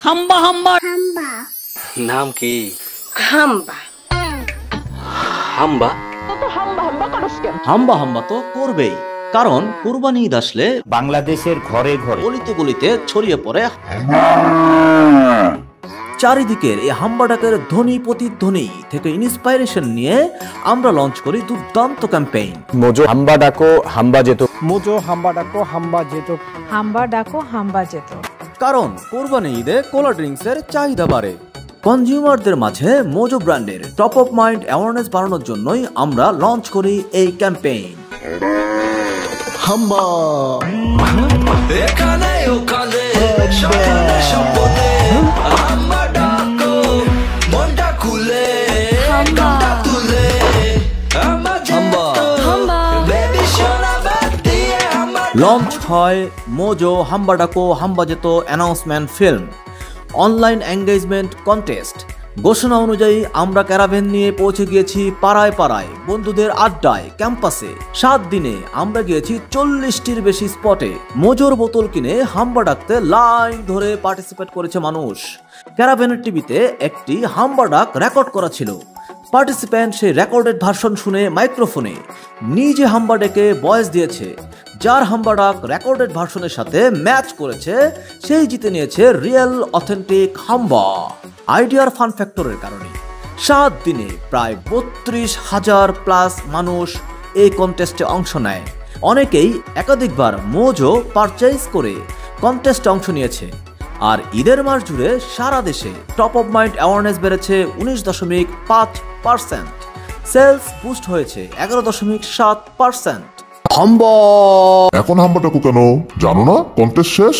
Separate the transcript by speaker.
Speaker 1: হাম্বা হাম্বা
Speaker 2: হাম্বা
Speaker 3: নাম কি?
Speaker 2: হাম্বা
Speaker 3: হাম্বা।
Speaker 1: হাম্বা হাম্বা তো করবেই, কারণ কুরবানি ঈদ আসলে
Speaker 4: বাংলাদেশের ঘরে ঘরে
Speaker 1: গলিতে গলিতে ছড়িয়ে পড়ে চারিদিকের এই হাম্বা ডাকের ধ্বনি প্রতিধ্বনি থেকে ইন্সপাইরেশন নিয়ে আমরা লঞ্চ করি দুর্দান্ত ক্যাম্পেইন
Speaker 4: মোজো হাম্বা ডাকো হাম্বা যেত।
Speaker 5: মোজো হাম্বা ডাকো হাম্বা যেত।
Speaker 6: হাম্বা ডাকো হাম্বা যেত।
Speaker 1: কারণ কোরবানি ঈদে কোলা ড্রিঙ্কসের চাহিদা বাড়ে। কনজিউমারদের মাঝে মোজো ব্র্যান্ডের টপ অফ মাইন্ড অ্যাওয়ারনেস বাড়ানোর জন্যই আমরা লঞ্চ করি এই ক্যাম্পেইন হাম্বা। লঞ্চ হয় মোজো হাম্বা ডাকো হাম্বা যেত announcement film, online engagement contest. ঘোষণা অনুযায়ী আমরা ক্যারাভেন নিয়ে পৌঁছে গিয়েছি পাড়ায় পাড়ায়, বন্ধুদের আড্ডায়, ক্যাম্পাসে। 7 দিনে আমরা গিয়েছি 40টির বেশি স্পটে। মোজোর বোতল কিনে হাম্বা ডাকতে লাইন ধরে পার্টিসিপেট করেছে মানুষ। ক্যারাভেনের টিভিতে একটি হাম্বা ডাক রেকর্ড করা ছিল। পার্টিসিপ্যান্ট সেই রেকর্ডেড ভার্সন শুনে মাইক্রোফোনে নিজে হাম্বা ডেকে ভয়েস দিয়েছে। যার হাম্বা ডাক রেকর্ডেড ভার্সনের সাথে ম্যাচ করেছে সেই জিতে নিয়েছে রিয়েল অথেন্টিক হাম্বা। আইডিয়ার ফান ফ্যাক্টরের কারণে 7 দিনে প্রায় 32,000 প্লাস মানুষ এই কন্টেস্টে অংশ নেয়। অনেকেই একাধিকবার মোজো পারচেজ করে কন্টেস্টে অংশ নিয়েছে। আর ঈদের মাস জুড়ে সারা দেশে টপ অফ মাইন্ড অ্যাওয়ারনেস বেড়েছে 19.5%, সেলস বুস্ট হয়েছে 11.7%।
Speaker 7: এখন হাম্বাটাকু কেন জানো না? কন্টেস্ট শেষ।